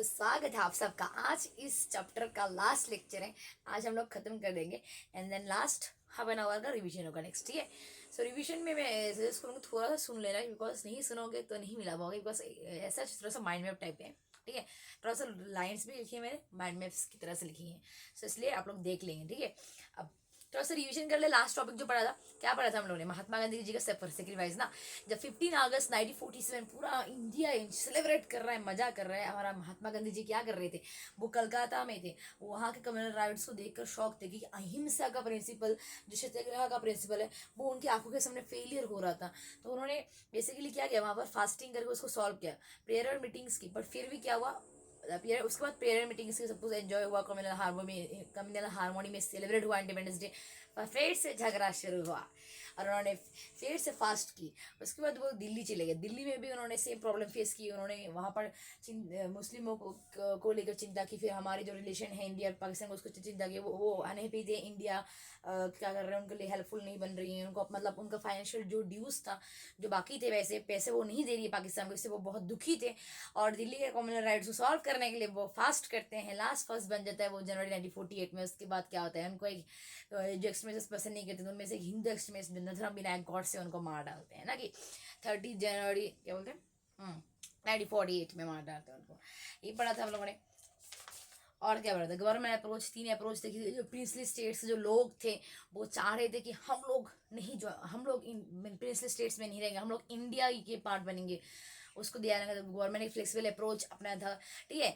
तो स्वागत है आप सबका। आज इस चैप्टर का लास्ट लेक्चर है। आज हम लोग खत्म कर देंगे and then last half an hour का रिवीजन होगा नेक्स्ट, ठीक है। सो रिवीजन में मैं सजेस्ट करूँगी थोड़ा सा सुन लेना, बिकॉज नहीं सुनोगे तो नहीं मिला पाओगे, बिकॉज ऐसा थोड़ा सा माइंड मैप टाइप है, ठीक है। थोड़ा सा लाइन्स भी लिखी है मैंने, माइंड मैप्स की तरह से लिखी है, सो इसलिए आप लोग देख लेंगे, ठीक है। अब थोड़ा सा रिवीजन कर ले। लास्ट टॉपिक जो पढ़ा था, क्या पढ़ा था हम लोगों ने? महात्मा गांधी जी का सेक्रीफाइस ना। जब 15 अगस्त 1947 पूरा इंडिया सेलिब्रेट कर रहा है, मजा कर रहा है, हमारा महात्मा गांधी जी क्या कर रहे थे? वो कलकत्ता में थे, वहाँ के कम्युनल राइट्स को देखकर शौक थे कि अहिंसा का प्रिंसिपल, जो सत्याग्रह का प्रिंसिपल है, वो उनकी आंखों के सामने फेलियर हो रहा था। तो उन्होंने बेसिकली क्या किया, वहाँ पर फास्टिंग करके उसको सॉल्व किया, प्रेयर और मीटिंग्स की, बट फिर भी क्या हुआ, उसके बाद प्रेयर मीटिंग्स के सब कुछ एंजॉय हुआ, कम्युनल हार्मोनी में सेलिब्रेट हुआ इंडिपेंडेंस डे। पर फिर से झगड़ा शुरू हुआ और उन्होंने फिर से फास्ट की। उसके बाद वो दिल्ली चले गए। दिल्ली में भी उन्होंने सेम प्रॉब्लम फेस की। उन्होंने वहाँ पर मुस्लिमों को लेकर चिंता की, फिर हमारे जो रिलेशन है इंडिया पाकिस्तान को, उसको चिंता की। वो अनहैप्पी थे, इंडिया क्या कर रहे हैं उनके लिए हेल्पफुल नहीं बन रही है, उनको मतलब उनका फाइनेंशियल जो ड्यूज था, जो बाकी थे वैसे पैसे वो नहीं दे रही है पाकिस्तान को, इससे वो बहुत दुखी थे। और दिल्ली के कम्युनल राइट्स को सॉल्व करने के लिए वो फास्ट करते हैं। लास्ट फर्स्ट बन जाता है वो जनवरी 1948 में। उसके बाद क्या होता है, उनको एक जो एक्सट्रीमिस्ट पसंद नहीं करते, तो उनमें से एक हिंदू एक्सट्रीमिस्ट नथुराम विनायक गॉड से उनको मार डालते हैं ना, कि 30 जनवरी क्या बोलते हैं 1948 में मार डालते हैं उनको। ये पढ़ा था हम लोगों ने। और क्या पढ़ा था? गवर्नमेंट अप्रोच, 3 अप्रोच थे कि जो प्रिंसली स्टेट्स जो लोग थे वो चाह रहे थे कि हम लोग नहीं, जो हम लोग प्रिंसली स्टेट्स में नहीं रहेंगे, हम लोग इंडिया के पार्ट बनेंगे, उसको दिया जाएगा। तो गवर्नमेंट एक फ्लेक्सिबल अप्रोच अपना था, ठीक है।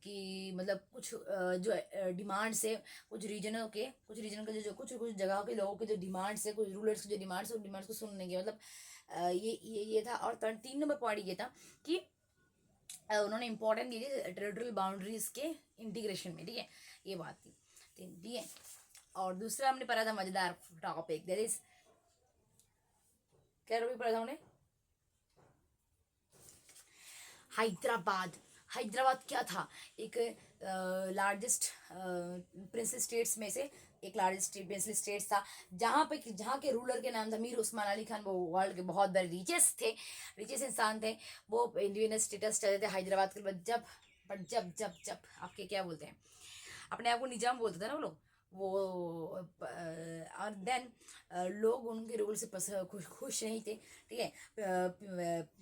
कि मतलब कुछ जो डिमांड्स है, कुछ रीजनों के जो कुछ कुछ जगहों के लोगों के जो डिमांड्स है, कुछ रूलर्स के जो डिमांड्स है, उन डिमांड्स को सुनने के मतलब ये था। और 3 नंबर पॉइंट ये था कि उन्होंने इंपॉर्टेंट दी थी टेरिटोरियल बाउंड्रीज के इंटीग्रेशन में, ठीक है। ये बात थी, ठीक है। और दूसरा हमने पढ़ा था मजेदार टॉपिक, दैट इज क्या टॉपिक पढ़ा था हमने? हैदराबाद। हैदराबाद क्या था? एक लार्जेस्ट प्रिंसली स्टेट्स में से एक लार्जेस्ट प्रिंसली स्टेट्स था, जहाँ के रूलर के नाम था मीर उस्मान अली खान। वो वर्ल्ड के बहुत बड़े रिचेस्ट इंसान थे। वो इंडिपेंडेंस स्टेटस चाहते थे हैदराबाद के बाद। जब आपके क्या बोलते हैं, अपने आप को निजाम बोलते थे ना वो लोग, वो और देन लोग उनके रूल से खुश नहीं थे, ठीक है।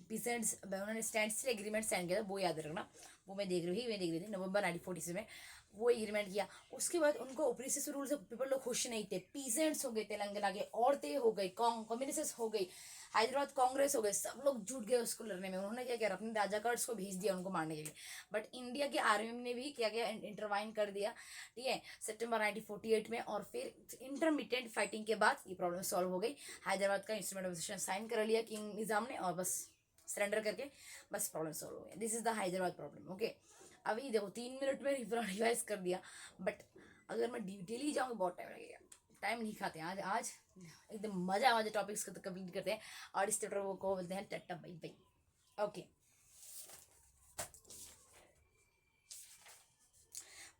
पीसेंट्स, उन्होंने स्टैंड स्टिल एग्रीमेंट साइन किया था, वो याद रखना। वो मैं देख रही थी नवंबर 1947 में वो एग्रीमेंट किया। उसके बाद उनको ओप्रेसिव रूल से पीपल लोग खुश नहीं थे। पीसेंट्स हो गए तेलंगाना के, औरतें हो गई, कम्युनिस्ट हो गई, हैदराबाद कांग्रेस हो गए, सब लोग जुट गए उसको लड़ने में। उन्होंने क्या किया, अपने राजा कार्ड्स को भेज दिया उनको मारने के लिए। बट इंडिया की आर्मी ने भी क्या किया, इंटरवाइन कर दिया, ठीक है, सितंबर 1948 में। और फिर इंटरमीडिएट फाइटिंग के बाद ये प्रॉब्लम सॉल्व हो गई। हैदराबाद का इंस्ट्रूमेंट ऑफ डिसीजन साइन कर लिया किंग निजाम ने, और बस सरेंडर करके बस प्रॉब्लम सॉल्व हो गया। This is the Hyderabad problem, okay. अभी देखो 3 मिनट में रिवाइज कर दिया, बट अगर मैं डिटेली जाऊँगी बहुत टाइम लगेगा। टाइम नहीं खाते आज आज एकदम मजा टॉपिक्स को तो कंप्लीट करते हैं। और इस चैप्टर को बोलते हैं टट्टा बाई बाई, ओके।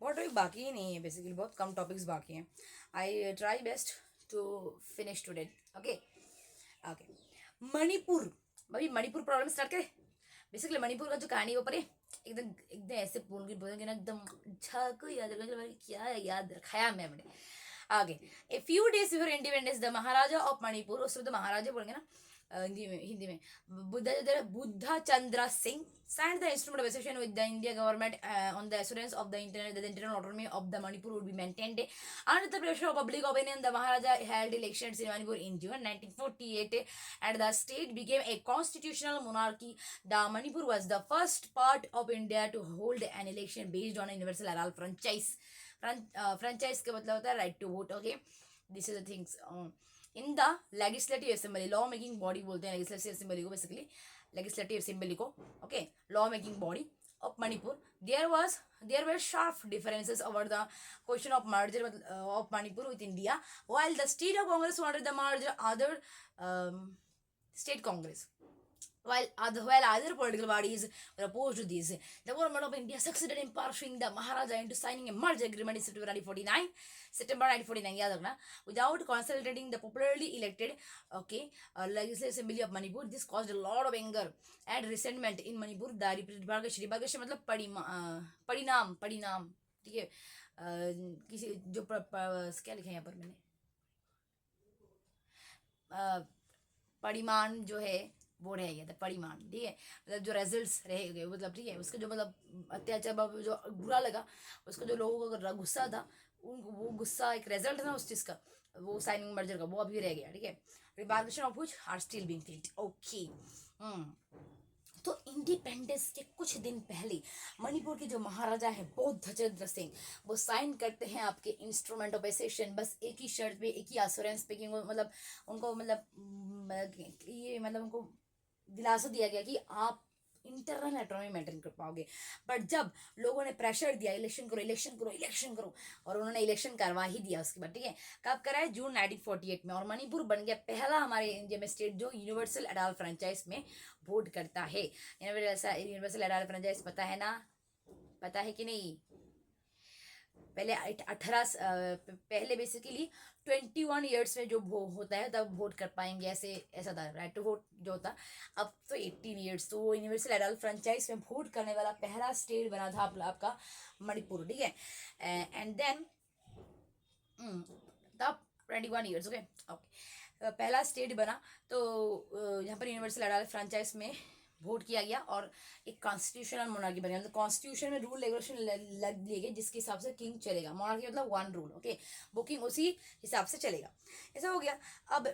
बहुत टॉपिक बाकी ही नहीं है, बेसिकली बहुत कम टॉपिक्स बाकी हैं। I try best to finish today, okay okay. Manipur, भाई मणिपुर प्रॉब्लम स्टार्ट करें। बेसिकली मणिपुर का जो कहानी ऊपर है, एकदम एकदम ऐसे बोलेंगे ना, एकदम झाको याद रखा, क्या याद रखाया मैं अपने आगे। A few days before independence the Maharaja of Manipur, उस तो महाराजा बोलेंगे ना हिंदी में Buddha Chandra Singh signed the instrument of association with the India government on the assurance of the internal autonomy of the Manipur would be maintained. Under the pressure of public opinion, the Maharaja held elections in Manipur in June 1948, and the state became a constitutional monarchy. The Manipur was the first part of India to hold an election based on a universal oral franchise. Franchise का मतलब होता है right to vote, okay. This is the things. In the legislative assembly, law making body बोलते हैं legislative assembly को, basically legislative assembly को, okay, law making body of Manipur. There were sharp differences over the question of merger of Manipur with India, while the state of Congress wanted the merger other state Congress. while other political bodies were opposed to this. The government of India succeeded in persuading the Maharaja into signing a merger agreement in September 1949. September 1949, याद रखना, without consulting the popularly elected, legislative assembly of Manipur. This caused a lot of anger and resentment in Manipur. The repercussion मतलब परिणाम, ठीक है, किसी जो क्या लिखा है यहाँ पर मैंने, परिमाण जो है वो रह गया था, परिमाण, ठीक है, मतलब जो रिजल्ट्स रह गए, मतलब ठीक है, उसका जो मतलब अत्याचार जो बुरा लगा, उसका जो लोगों का गुस्सा था, उनको वो गुस्सा एक रिजल्ट था उस चीज़ का, वो साइनिंग मर्जर का, वो अभी रह गया, ठीक है. Repercussion of which are still being felt. Okay. तो इंडिपेंडेंस के कुछ दिन पहले मणिपुर के जो महाराजा है बौद्ध चंद्र सिंह, वो साइन करते हैं आपके इंस्ट्रूमेंट ऑफ एसेशन, बस एक ही शर्त पे, एक ही एश्योरेंस पे कि मतलब उनको ये मतलब उनको दिलासा दिया गया कि आप इंटरनल ऑटोनॉमी मेंटेन कर पाओगे. बट जब लोगों ने प्रेशर दिया इलेक्शन करो इलेक्शन करो इलेक्शन करो, और उन्होंने इलेक्शन करवा ही दिया उसके बाद, ठीक है, कब करा है, जून 1948 में, और मणिपुर बन गया पहला हमारे इंडिया में स्टेट जो यूनिवर्सल एडल्ट फ्रेंचाइज में वोट करता है. यूनिवर्सल एडल्ट फ्रेंचाइज पता है ना, पता है कि नहीं? पहले 18 पहले बेसिकली 21 ईयर्स में जो होता है तब वोट कर पाएंगे, ऐसा था राइट टू वोट जो होता. अब तो 18 ईयर्स, तो वो यूनिवर्सल एडल्ट फ्रेंचाइज में वोट करने वाला पहला स्टेट बना था आपका मणिपुर, ठीक है. एंड देन तब 21 ईयर्स, ओके पहला स्टेट बना. तो यहाँ पर यूनिवर्सल एडल्ट फ्रेंचाइज में वोट किया गया और एक कॉन्स्टिट्यूशनल मोनार्की बन गया, मतलब कॉन्स्टिट्यूशन में रूल रेगुलेशन लग लिए गए जिसके हिसाब से किंग चलेगा. मोनार्की मतलब वन रूल, ओके, वो किंग उसी हिसाब से चलेगा, ऐसा हो गया. अब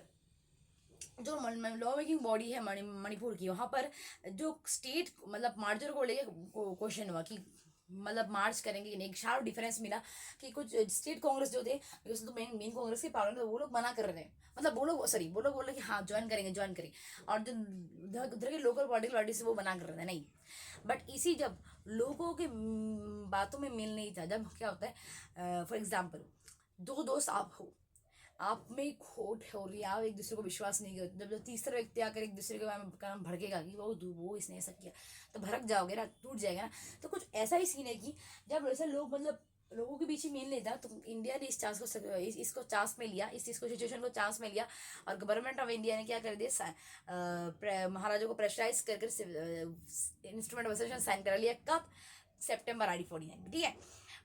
जो लॉ मेकिंग बॉडी है मणिपुर की, वहाँ पर जो स्टेट मतलब मार्जर को लेके क्वेश्चन हुआ कि मतलब मार्च करेंगे कि नहीं. एक शार्प डिफरेंस मिला कि कुछ स्टेट कांग्रेस जो थे, तो मेन कांग्रेस के पावर में, वो लोग मना कर रहे थे, मतलब वो लोग बोल रहे कि हाँ ज्वाइन करेंगे, और जो उधर के लोकल पॉलिटिकल पार्टी से वो मना कर रहे थे नहीं. बट इसी जब लोगों के बातों में मेल नहीं था, जब क्या होता है, फॉर एग्जाम्पल दो दोस्त आप हो, आप में खोट हो रही है, आप एक दूसरे को विश्वास नहीं करते, जब तीसरा व्यक्ति आकर एक दूसरे के बारे में भड़केगा कि वो इसने ऐसा किया, तो भड़क जाओगे ना, टूट जाएगा ना. तो कुछ ऐसा ही सीन है कि जब ऐसा लोग मतलब लोगों के बीच ही मेल नहीं था, तो इंडिया ने इस चांस को इसको चांस में लिया, इस चीज़ को सिचुएशन को चांस में लिया, और गवर्नमेंट ऑफ इंडिया ने क्या कर दिया, महाराजा को प्रेशराइज कर इंस्ट्रूमेंट ऑफ एसेशन साइन करा लिया. कब? सितंबर 1949, ठीक है.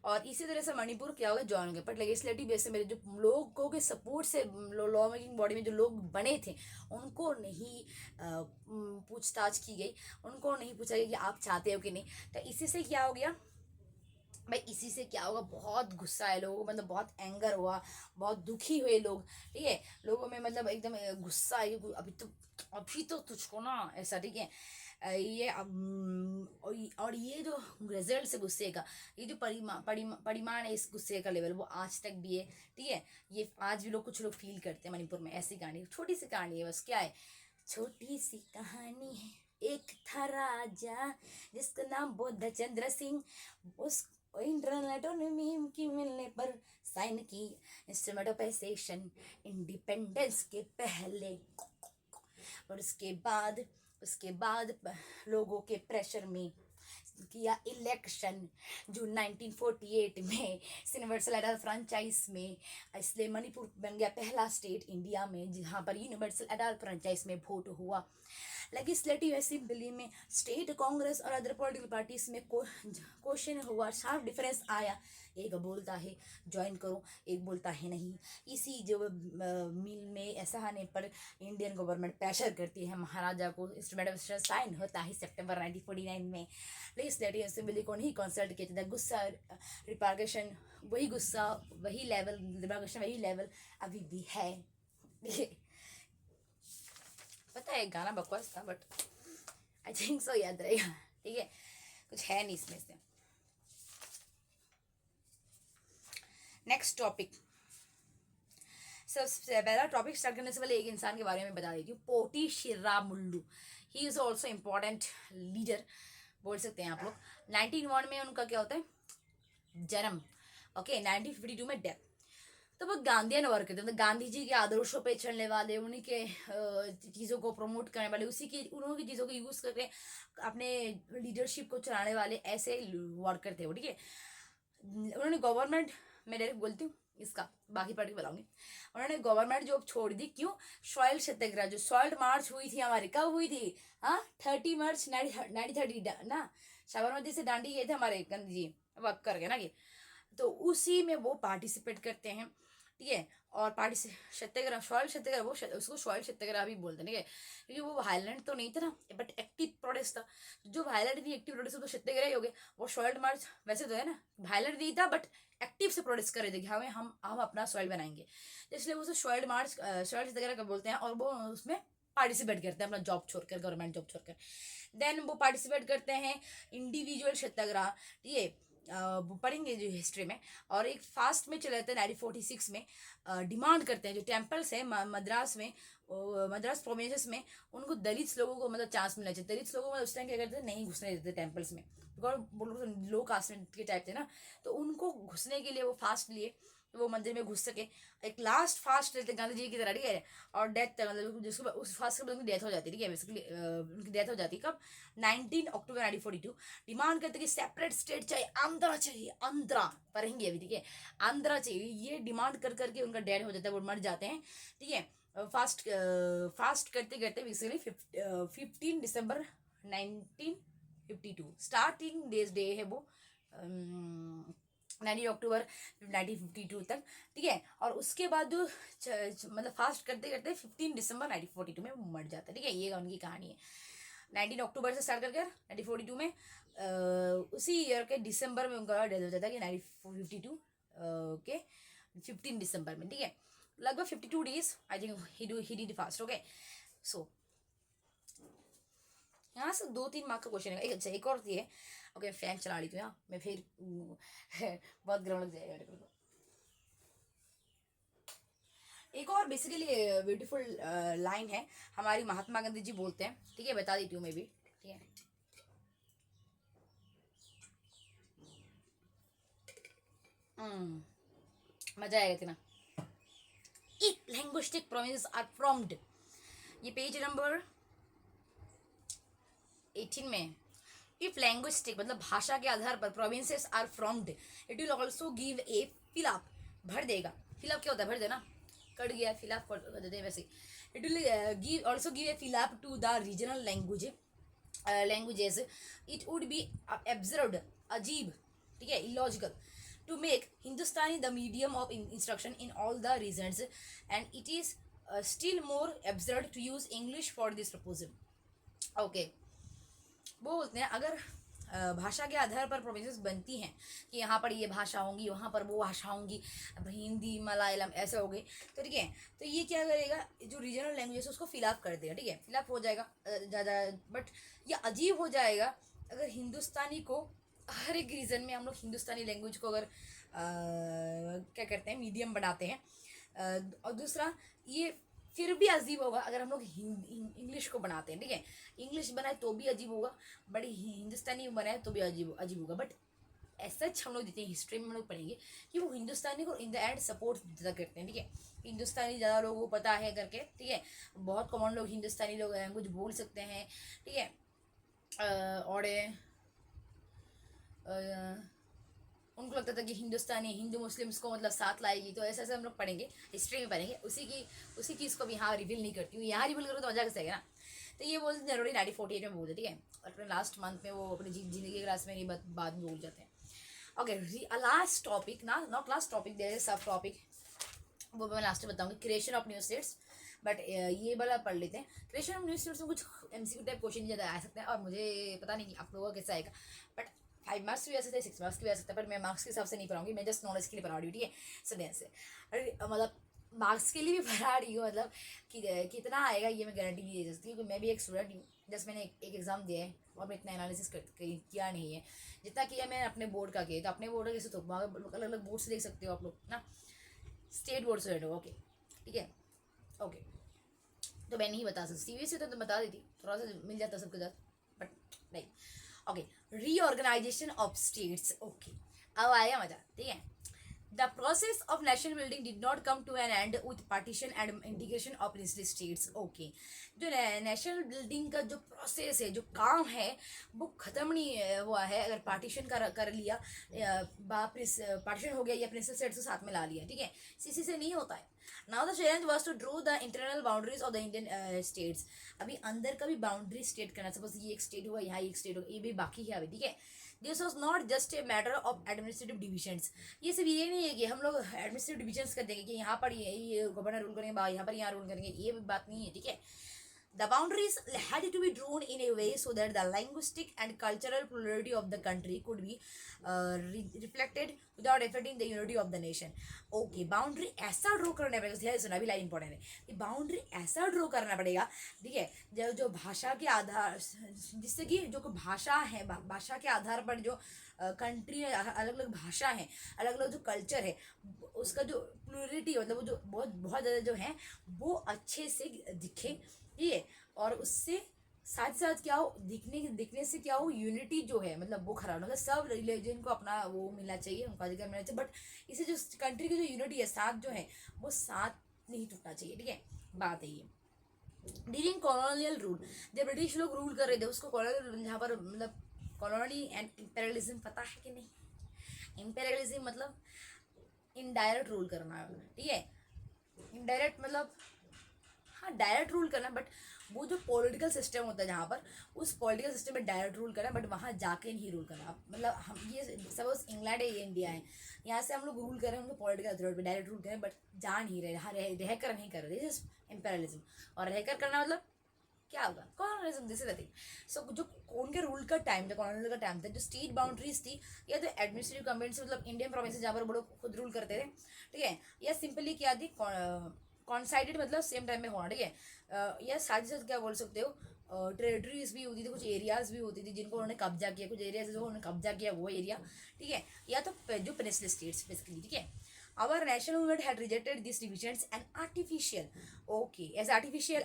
और इसी तरह से मणिपुर क्या होगा, ज्वाइन हो गया. बट लेजिस्लेटिव बेस से मेरे जो लोगों के सपोर्ट से लॉ मेकिंग बॉडी में जो लोग बने थे, उनको नहीं पूछताछ की गई, उनको नहीं पूछा गया कि आप चाहते हो कि नहीं. तो इसी से क्या हो गया भाई, इसी से क्या होगा, बहुत गुस्सा है लोगों को, मतलब बहुत एंगर हुआ, बहुत दुखी हुए लोग, ठीक है, लोगों में मतलब एकदम गुस्सा है, अभी तो तुझको ना ऐसा, ठीक है. ये और ये जो रिजल्ट है गुस्से का, ये जो परिमाण है इस गुस्से का लेवल, वो आज तक भी है, ठीक है. ये आज भी कुछ लोग फील करते हैं मणिपुर में. ऐसी कहानी, छोटी सी कहानी है बस, क्या है, छोटी सी कहानी है. एक था राजा जिसका नाम बौद्ध चंद्र सिंह, उस इंटरनल ऑटोनॉमी की मिलने पर साइन की इंस्ट्रूमेंट ऑफ एसेशन इंडिपेंडेंस के पहले. और उसके बाद लोगों के प्रेशर में किया इलेक्शन जून 1948 में यूनिवर्सल एडल्ट फ्रेंचाइज में. इसलिए मणिपुर बन गया पहला स्टेट इंडिया में जहाँ पर यूनिवर्सल एडल्ट फ्रेंचाइज में वोट हुआ. लेजिस्लेटिव असेंबली में स्टेट कांग्रेस और अदर पॉलिटिकल पार्टीज में क्वेश्चन हुआ, शार्प डिफरेंस आया. एक बोलता है ज्वाइन करो, एक बोलता है नहीं. इसी जो मिल में ऐसा आने पर इंडियन गवर्नमेंट प्रेशर करती है महाराजा को. इंस्ट्रूमेंट ऑफ साइन होता है सितंबर 1949 में. लेजिस्लेटिव असेंबली को नहीं कंसल्ट किया था. गुस्सा रिपार्केशन वही गुस्सा वही लेवल, रिपार्केशन वही लेवल अभी भी है. पता है गाना बकवास था, बट आई थिंक सो याद रहेगा, ठीक है, कुछ है नहीं इसमें से. Next topic. सबसे पहला टॉपिक स्टार्ट करने से पहले एक इंसान के बारे में बता देती हूँ, Potti Sriramulu. He is also important leader बोल सकते हैं आप लोग. 1901 में उनका क्या होता है, जन्म, ओके, 1952 में डेथ. तो वो गांधीयन वर्क करते हैं, मतलब गांधी जी के आदर्शों पे चलने वाले, उन्हीं के चीज़ों को प्रमोट करने वाले, उसी की उन्होंने की चीज़ों को यूज़ करके अपने लीडरशिप को चलाने वाले ऐसे वर्कर थे वो, ठीक है। उन्होंने गवर्नमेंट, मैं डायरेक्ट बोलती हूँ इसका, बाकी पढ़ के बताऊंगी। उन्होंने गवर्नमेंट जॉब छोड़ दी, क्यों? सॉइल सत्याग्रह, जो सॉल्ट मार्च हुई थी हमारी, कब हुई थी? हाँ, 30 मार्च 1930 ना, साबरमती से दांडी गए थे हमारे गांधी जी, वक्त करके ना, ये तो उसी में वो पार्टिसिपेट करते हैं, ठीक है। और सत्याग्रह, सॉइल सत्याग्रह, उसको सॉइल सत्याग्रह भी बोलते हैं, ठीक है, क्योंकि वो वायलेंट तो नहीं था ना, बट एक्टिव प्रोटेस्ट था। जो वायलेंट नहीं एक्टिव प्रोटेस्ट, तो सत्याग्रह ही हो गया। वो सॉइल मार्च वैसे तो है ना, वायलेंट नहीं था बट एक्टिव से प्रोटेस्ट कर रहे थे कि हमें हम अपना सॉइल बनाएंगे, इसलिए वो सॉइल मार्च, सॉइल सत्याग्रह बोलते हैं। और वो उसमें पार्टिसिपेट करते हैं अपना जॉब छोड़कर, गवर्नमेंट जॉब छोड़कर। देन वो पार्टिसिपेट करते हैं इंडिविजुअल सत्याग्रह, ठीक है, वो पढ़ेंगे जो हिस्ट्री में। और एक फास्ट में चले जाते हैं 1946 में, डिमांड करते हैं जो टेम्पल्स है मद्रास में, मद्रास प्रोविंसेस में, उनको दलित लोगों को मतलब चांस मिलना चाहिए। दलित लोगों को उस टाइम क्या करते थे, नहीं घुसने देते टेम्पल्स में, बिकॉज वो लोग लो कास्ट के टाइप थे ना, तो उनको घुसने के लिए वो फास्ट लिए, वो मंदिर में घुस सके। एक लास्ट फास्ट लेते गांधी जी की तरह, ठीक है। और डेथ, मतलब जिसको उस फास्ट के बाद उनकी डेथ हो जाती है, ठीक है, बेसिकली उनकी डेथ हो जाती है कब? 19 अक्टूबर 1942। डिमांड करते कि सेपरेट स्टेट चाहिए, आंध्रा चाहिए, आंध्रा पढ़ेंगे अभी, ठीक है, आंध्रा चाहिए, ये डिमांड कर करके उनका डेड हो जाता है, वो मर जाते हैं, ठीक है। फास्ट करते करते बेसिकली 15 दिसंबर 1952 स्टार्टिंग डे है वो, 19 अक्टूबर 1952 तक, ठीक है। और उसके बाद जो मतलब फास्ट करते करते 15 दिसंबर 1942 में वो मर जाता है, ठीक है, ये उनकी कहानी है। 19 अक्टूबर से स्टार्ट करके 1942 में उसी ईयर के दिसंबर में उनका डेथ हो जाता है कि 1952 के 15 दिसंबर में, ठीक है। लगभग 52 days I think he did fast, okay. So यहाँ से 2-3 मार्क का क्वेश्चन है। अच्छा एक और है, ओके, फैन चला रही थी यहाँ मैं, फिर बहुत गर्म लग जाएगा मेरे को। एक और बेसिकली ब्यूटीफुल लाइन है, हमारी महात्मा गांधी जी बोलते हैं, ठीक है, बता देती हूँ मैं भी, ठीक है। मजा आएगा इतना। If linguistic provinces are formed, ये पेज नंबर 18 में। इफ लैंग्विस्टिक मतलब भाषा के आधार पर provinces are formed, it will also give a fillip, भर देगा। फिलअप क्या होता है? भर देना, कट गया, फिलअप कर देते हैं वैसे। It will give also give a fillip to the regional languages. It would be absurd, अजीब, ठीक है, illogical, to make Hindustani the medium of instruction in all the regions, and it is still more absurd to use English for this proposal. Okay, वो बोलते हैं अगर भाषा के आधार पर प्रोविंसेस बनती हैं कि यहाँ पर ये भाषा होंगी, वहाँ पर वो भाषा होंगी, अब हिंदी मलयालम ऐसे हो गई, तो ठीक है, तो ये क्या करेगा, जो रीजनल लैंग्वेज है उसको फिलअप कर देगा, ठीक है, फिलअप हो जाएगा ज़्यादा। बट ये अजीब हो जाएगा अगर हिंदुस्तानी को, हर एक रीजन में हम लोग हिंदुस्तानी लैंग्वेज को अगर क्या करते हैं, मीडियम बनाते हैं। और दूसरा, ये फिर भी अजीब होगा अगर हम लोग इंग्लिश को बनाते हैं, ठीक है, इंग्लिश बनाए तो भी अजीब होगा, बट हिंदुस्तानी बनाए तो भी अजीब अजीब होगा। बट ऐसा हम लोग देते हैं, हिस्ट्री में हम लोग पढ़ेंगे कि वो हिंदुस्तानी को इन द एंड सपोर्ट ज़्यादा करते हैं, ठीक है, हिंदुस्तानी ज़्यादा लोगों को पता है करके, ठीक है, बहुत कॉमन लोग हिंदुस्तानी लोग लैंग्वेज बोल सकते हैं, ठीक है। और उनको लगता था कि हिंदुस्तानी हिंदू मुस्लिम्स को मतलब साथ लाएगी, तो ऐसे ऐसे हम लोग पढ़ेंगे, हिस्ट्री में पढ़ेंगे, उसी चीज़ को भी यहाँ रिवील नहीं करती हूँ, यहाँ रिवील करो तो मजा कैसे आएगा ना। तो ये बोलते जनवरी 1948 में बोलते, ठीक है, और अपने लास्ट मंथ में वो अपनी जिंदगी के क्लास में नहीं बाद में बोल जाते हैं। ओके, लास्ट टॉपिक ना, not last topic, there is sub topic, वो मैं लास्ट में बताऊंगी, creation of new states. But ये वाला पढ़ लेते हैं। क्रिएशन ऑफ न्यू स्टेट्स में कुछ एमसीक्यू टाइप क्वेश्चन ज़्यादा आ सकते हैं, और मुझे पता नहीं कि आप लोगों का कैसा आएगा, बट 5 मार्क्स भी आ सकते हैं, 6 मार्क्स भी आ सकता है, पर मैं मार्क्स के हिसाब से नहीं पढ़ाऊंगी, मैं जस्ट नॉलेज के लिए पढ़ा रही हूँ, ठीक है, सदैव से। मतलब मार्क्स के लिए भी पढ़ा रही हूँ, मतलब कि कितना आएगा ये मैं गारंटी नहीं दे सकती, क्योंकि मैं भी एक स्टूडेंट हूँ, जस्ट मैंने एक एग्जाम दिया है, और मैं इतना एनालिसिस किया नहीं है, जितना किया मैंने अपने बोर्ड का किया, तो अपने बोर्ड का कैसे तो अलग अलग बोर्ड से देख सकते हो आप लोग ना, स्टेट बोर्ड से, ओके, ठीक है, ओके। तो मैं नहीं बता सकती, सीबीएसई तो बता देती, थोड़ा सा मिल जाता सबके साथ, बट नहीं। Okay, reorganisation of states, okay, अब आएगा मजा, ठीक है। The process of national building did not come to an end with partition and integration of princely states. Okay, जो नेशनल बिल्डिंग का जो प्रोसेस है, जो काम है, वो खत्म नहीं हुआ है अगर पार्टीशन कर लिया, पार्टीशन हो गया या प्रिंसेस स्टेट्स को साथ में ला लिया, ठीक है, इसी से नहीं होता है. Now the challenge was to draw the internal boundaries of the Indian states. अभी अंदर का भी बाउंड्री स्टेट करना, सपोज ये एक स्टेट हुआ, यहाँ एक स्टेट होगा, ये भी बाकी है अभी, ठीक है. This was not just a matter of administrative divisions. ये सिर्फ ये नहीं है कि हम लोग एडमिनिस्ट्रेटिव डिविजन्स कर देंगे कि यहाँ पर ये गवर्नर रूल करेंगे, यहाँ पर यहाँ रूल करेंगे, ये बात नहीं है, ठीक है. The boundaries had to be drawn in a way so that the linguistic and cultural plurality of the country could be reflected without affecting the unity of the nation. Okay, boundary ऐसा draw करना पड़ेगा. ध्यान सुना, अभी line important है. Boundary ऐसा draw करना पड़ेगा, ठीक है, जो भाषा के आधार, जिससे कि जो भाषा है, भाषा के आधार पर जो कंट्री में अलग अलग भाषा है, अलग अलग जो कल्चर है, उसका जो प्लूरिटी, मतलब वो जो बहुत ज़्यादा जो है वो अच्छे से दिखे, ठीक है. और उससे साथ साथ क्या हो, दिखने से क्या हो, यूनिटी जो है, मतलब वो खराब, मतलब सब रिलीजन को अपना वो मिलना चाहिए, उनका अधिकार मिलना चाहिए, बट इसे जो कंट्री की जो यूनिटी है, साथ जो है, वो साथ नहीं टूटना चाहिए, ठीक है. बात है ये. ड्यूरिंग कॉलोनियल रूल, जब ब्रिटिश लोग रूल कर रहे थे, उसको कॉलोनियल, जहाँ पर मतलब कॉलोनी एंड इंपेरियलिज्म, पता है कि नहीं? इंपेरियलिज्म मतलब इनडायरेक्ट रूल करना, ठीक है. इनडायरेक्ट मतलब हाँ डायरेक्ट रूल करना, बट वो जो पॉलिटिकल सिस्टम होता है जहाँ पर, उस पॉलिटिकल सिस्टम में डायरेक्ट रूल करना, बट वहाँ जाके नहीं रूल करना. मतलब हम ये सपोज इंग्लैंड है, ये इंडिया है, यहाँ से हम लोग रूल करें उनको पॉलिटिकल अथॉरिटी पे डायरेक्ट रूल करें, बट जा नहीं रहे, हाँ रह कर नहीं कर रहे. This is imperialism. और रहकर करना मतलब क्या होगा? Colonialism. This is the thing. So जो उनके रूल का टाइम था, कॉलोनियल का टाइम था, जो स्टेट बाउंड्रीज थी, या तो एडमिनिस्ट्रेटिव कमेंट्स, मतलब इंडियन प्रोविंसेस जहाँ पर वो लोग खुद रूल करते थे, ठीक है, या सिंपली क्या थी, कॉन्साइडेड, मतलब सेम टाइम में होना, ठीक है. या साथ ही साथ क्या बोल सकते हो, टेरिटरीज भी होती थी, कुछ एरियाज भी होती थी जिनको उन्होंने कब्जा किया, कुछ एरियाज जो उन्होंने कब्जा किया वो एरिया, ठीक है, या तो जो पेनिनसुलर स्टेट्स बेसिकली, ठीक है. Our national movement had rejected these divisions as artificial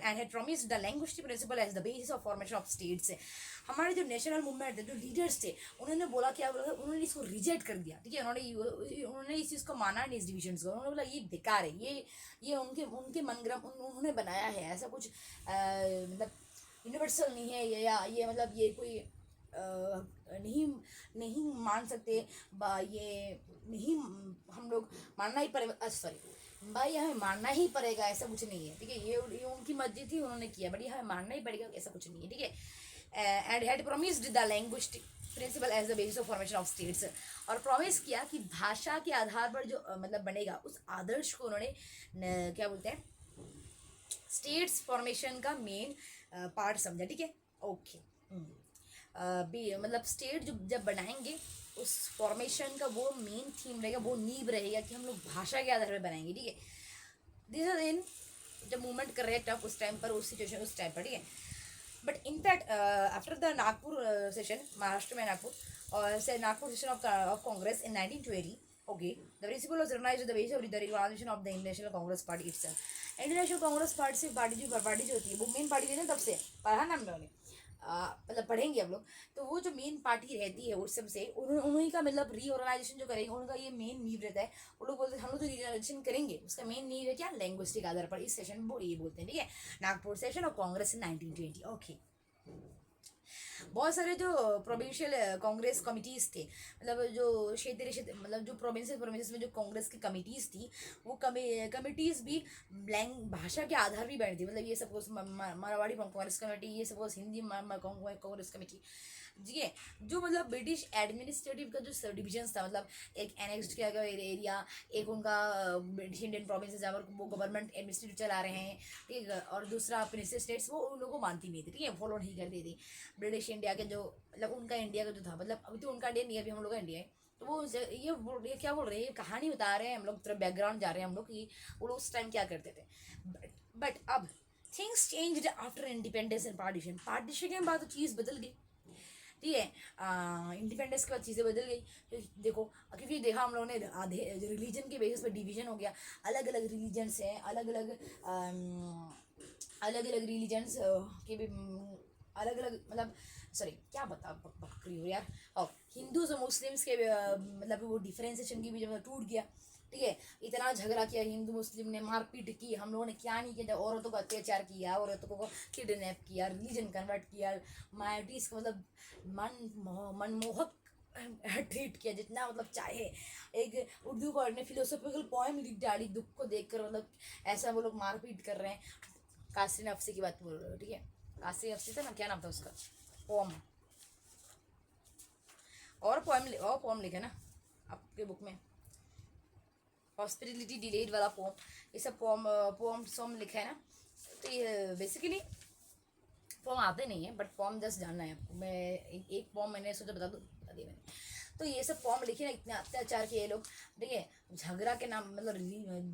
and had promised the linguistic principle as the basis of formation of states. हमारे जो नेशनल मूवमेंट थे, जो लीडर्स थे, उन्होंने बोला क्या, उन्होंने इसको रिजेक्ट कर दिया, ठीक है. उन्होंने इस चीज़ को माना नहीं, इस डिविजन को. उन्होंने बोला ये बेकार है, ये उनके मनगढ़ंत उन्होंने बनाया है, ऐसा कुछ मतलब यूनिवर्सल नहीं है ये, या ये मतलब ये कोई नहीं मान सकते, ये नहीं, हम लोग मानना ही पड़ेगा, सॉरी भाई, हमें मानना ही पड़ेगा, ऐसा कुछ नहीं है, ठीक है. ये उनकी मर्जी थी, उन्होंने किया, बट ये हमें मानना ही पड़ेगा, ऐसा कुछ नहीं है, ठीक है. And had promised the linguistic principle as the basis of formation of states. और प्रॉमिस किया कि भाषा के आधार पर जो मतलब बनेगा, उस आदर्श को उन्होंने क्या बोलते हैं, स्टेट्स फॉर्मेशन का मेन पार्ट समझा, ठीक है. ओके. मतलब स्टेट जब बनाएंगे, उस फॉर्मेशन का वो मेन थीम रहेगा, वो नींव रहेगा कि हम लोग भाषा के आधार पर बनाएंगे, ठीक है. दिस इज इन जब मूवमेंट कर रहे हैं टफ, उस टाइम पर, उस सिचुएशन, उस टाइम पर, ठीक है. But in fact after the Nagpur session, Maharashtra में नागपुर, और से Nagpur session of Congress in 1920, okay, the principle was recognized as the basis of the organization of the International Congress Party itself. International Congress party से पार्टी जो होती है, वो मेन पार्टी रहती है, तब से पढ़ा ना हम लोगों ने, मतलब पढ़ेंगे हम लोग, तो वो जो मेन पार्टी रहती है उस सबसे उन्हीं का मतलब रीऑर्गेनाइजेशन जो करेंगे, उनका ये मेन नीव रहता है. वो लोग बोलते हैं हम लोग जो रीऑर्गेनाइजेशन करेंगे उसका मेन नीव है क्या, लैंग्विस्टिक आधार पर. इस सेशन में ये बोलते हैं, ठीक है. नागपुर सेशन और कांग्रेस इन 1920. ओके. बहुत सारे जो प्रोविंशियल कांग्रेस कमिटीज़ थे, मतलब जो क्षेत्र मतलब जो प्रोविंसेस में जो कांग्रेस की कमिटीज़ थी, वो कमिटीज़ भी भाषा के आधार भी बैठी थी. मतलब ये सपोज मारवाड़ी कांग्रेस कमेटी, ये सपोज हिंदी कांग्रेस कमेटी, जी है. जो मतलब ब्रिटिश एडमिनिस्ट्रेटिव का जो डिविजन्स था, मतलब एक एनेक्स्ड किया गया एरिया, एक उनका ब्रिटिश इंडियन प्रोविंस जहाँ पर वो गवर्नमेंट एडमिनिस्ट्रेटिव चला रहे हैं, ठीक है, और दूसरा प्रिंसेस स्टेट्स, वो उन लोगों को मानती नहीं थी, ठीक है, फॉलो नहीं करती थी. ब्रिटिश इंडिया के जो मतलब उनका इंडिया का जो था, मतलब अभी तो उनका इंडिया नहीं है, अभी हम लोग का इंडिया है, तो वो ये क्या बोल रहे हैं, ये कहानी बता रहे हैं हम लोग, तरफ बैकग्राउंड जा रहे हैं हम लोग कि वो लोग उस टाइम क्या करते थे. बट अब things changed after independence and partition के बाद तो चीज़ बदल गई, ठीक है. इंडिपेंडेंस के बाद चीज़ें बदल गई. देखो, क्योंकि देखा हम लोगों ने आधे रिलीजन के बेसिस पर डिवीजन हो गया, अलग अलग रिलीजन्स हैं, अलग अलग रिलीजन्स के भी अलग अलग, मतलब सॉरी क्या बता बकरी हो यार. और हिंदूज और मुस्लिम्स के मतलब वो डिफ्रेंसिएशन की भी जब टूट गया, ठीक है। इतना झगड़ा किया, हिंदू मुस्लिम ने मारपीट की, हम लोगों ने क्या नहीं किया, औरतों को अत्याचार किया, औरतों को किडनैप किया, रिलीजन कन्वर्ट किया, माइनॉरिटीज को मतलब मनमोहक ट्रीट किया जितना मतलब चाहे। एक उर्दू वर्ड ने फिलोसॉफिकल पोएम लिख डाली दुख को देखकर, मतलब ऐसा वो लोग मारपीट कर रहे हैं। कासरीन अफसी की बात बोल रहे हो, ठीक है। कासरीन अफसी था ना, क्या नाम था उसका, पोम और पोम लिखा ना आपके बुक में, हॉस्पिटलिटी डिलेड वाला पोम, ये सब पोम सोम लिखा है ना। तो ये बेसिकली पोम आते नहीं है, बट पोम जस्ट जानना है आपको। मैं एक पोम मैंने सोचा बता दिया मैंने। तो ये सब फॉर्म लिखे ना, इतने अत्याचार किए लोग, ठीक है। झगड़ा के नाम मतलब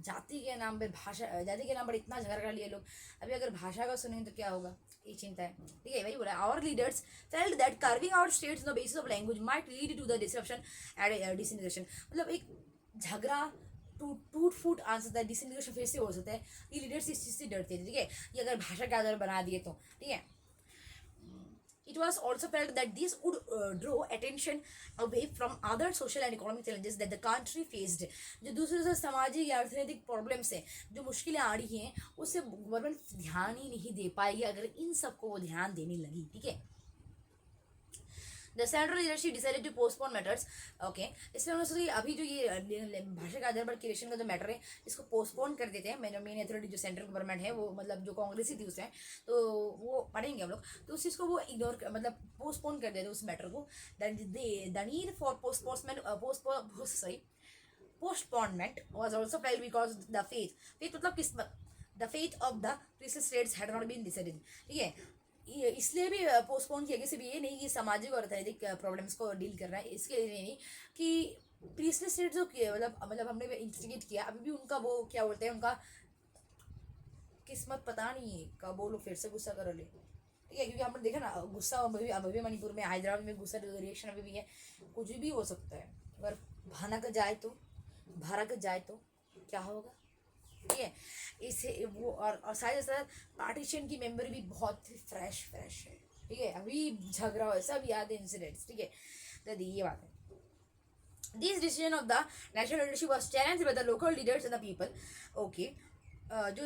जाति के नाम पे, भाषा जाति के नाम पर इतना झगड़ा कर लिए लोग। अभी अगर भाषा का सुनेंगे तो क्या होगा, ये चिंता है, ठीक है। वही बोला, our leaders felt that carving out states on the basis of language might lead to the disruption and disintegration. मतलब एक झगड़ा टूट फूट आ सकता है, डिसइंटीग्रेशन फिर से हो सकता है। ये लीडर्स इस चीज़ से डरते थे, ठीक है। ये अगर भाषा के आधार बना दिए तो, ठीक है। It was also felt that this would draw attention away from other social and economic challenges that the country faced. जो दूसरे से सामाजिक या अर्थनैतिक प्रॉब्लम्स हैं, जो मुश्किलें आ रही हैं, उससे गवर्नमेंट ध्यान ही नहीं दे पाएगी अगर इन सबको वो ध्यान देने लगी, ठीक है। The central leadership decided to postpone matters, okay. इसलिए उन्होंने सोचा अभी जो ये भाषा का आधार पर क्रिएशन का जो मैटर है, इसको पोस्टपोन कर देते हैं। मेन अथॉरिटी जो सेंट्रल गवर्नमेंट है, वो मतलब जो कांग्रेस ही थी उसमें, तो वो पढ़ेंगे हम लोग, तो उस चीज़ को वो इग्नोर मतलब पोस्टपोन कर देते उस मैटर को। The need for postponement was also felt because the faith मतलब किस्मत, the faith of the previous states had not been decided, ठीक है। ये इसलिए भी पोस्टपोन किया, किसी भी ये नहीं कि सामाजिक और अर्थनैतिक प्रॉब्लम्स को डील करना है, इसके लिए नहीं कि प्रीवियस स्टेट जो मतलब हमने इंस्टिगेट किया, अभी भी उनका वो क्या बोलते हैं, उनका किस्मत पता नहीं है कब वो लोग फिर से गुस्सा कर ले, ठीक है। क्योंकि हमने देखा ना, गुस्सा अभी मणिपुर में, हैदराबाद में गुस्सा रिएक्शन अभी भी है, कुछ भी हो सकता है। अगर भनक जाए तो क्या होगा, ठीक है। इसे वो और साथ साथ पार्टीशन की मेंबर भी बहुत फ्रेश है, ठीक है। अभी झगड़ा हो, सब याद है इंसिडेंट्स, ठीक है। तो ये बात है। This decision of the national leadership was challenged by the local leaders and the people, okay. जो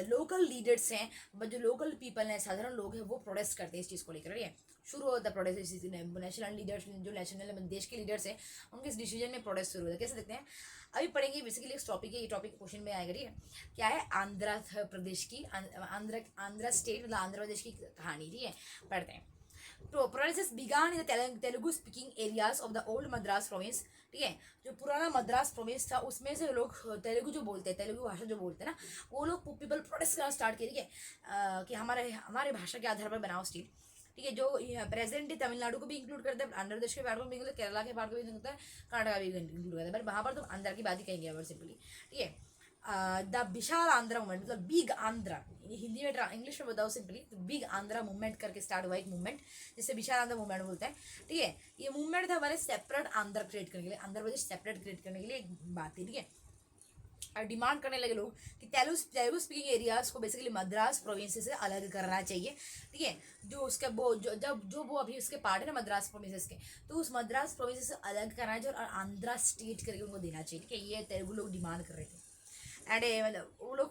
लोकल लीडर्स हैं, जो लोकल पीपल हैं, साधारण लोग हैं, वो प्रोटेस्ट करते हैं इस चीज़ को लेकर, ठीक है। शुरू होता है प्रोटेस्ट, नेशनल लीडर्स जो नेशनल देश के लीडर्स हैं, उनके इस डिसीजन में प्रोटेस्ट शुरू होता है। कैसे देखते हैं, अभी पढ़ेंगे। बेसिकली इस टॉपिक है, ये टॉपिक क्वेश्चन में आएगा, ठीक है। क्या है, आंध्र प्रदेश की, आंध्र स्टेट मतलब आंध्र प्रदेश की कहानी, ठीक है। पढ़ते हैं। तो protest began in the Telugu speaking areas of the old Madras province, ठीक है। जो पुराना मद्रास प्रोविंस था, उसमें से लोग तेलुगु जो बोलते हैं, तेलुगु भाषा जो बोलते हैं ना, वो लोग पीपल प्रोटेस्ट करना स्टार्ट किए, ठीक है। कि हमारे भाषा के आधार पर बनाओ स्टेट, ठीक है। जो प्रेजेंट तमिलनाडु को भी इंक्लूड करता है, आंध्र प्रदेश के पार्ट को भी इंक्लूड, केरला के पार्ट को भी इंक्लूड करता है, कर्नाटका भी इंक्लूड करता है, बट वहाँ पर तो आंध्र की बात ही कहेंगे अगर सिंपली, ठीक है। द विशाल आंध्रा मूवमेंट मतलब बिग आंध्रा, हिंदी में इंग्लिश में बताओ सिंपली, तो बिग आंध्रा मूवमेंट करके स्टार्ट हुआ एक मूवमेंट, जिसे विशाल आंध्रा मूवमेंट बोलते हैं, ठीक है। ये मूवमेंट था हमारे सेपरेट आंध्र क्रिएट करने के लिए, आंध्र प्रदेश सेपरेट क्रिएट करने के लिए एक बात थी, ठीक है। और डिमांड करने लगे लोग कि तेलुगु स्पीकिंग एरियाज को बेसिकली मद्रास प्रोविंस से अलग करना चाहिए, ठीक है। जो उसका वो जो वो अभी उसके पार्ट है ना मद्रास प्रोविंसेस के, तो उस मद्रास प्रोविंस से अलग करना चाहिए और आंध्रा स्टेट करके उनको देना चाहिए, ठीक है। ये तेलुगु लोग डिमांड कर रहे थे। एंड मतलब वो लोग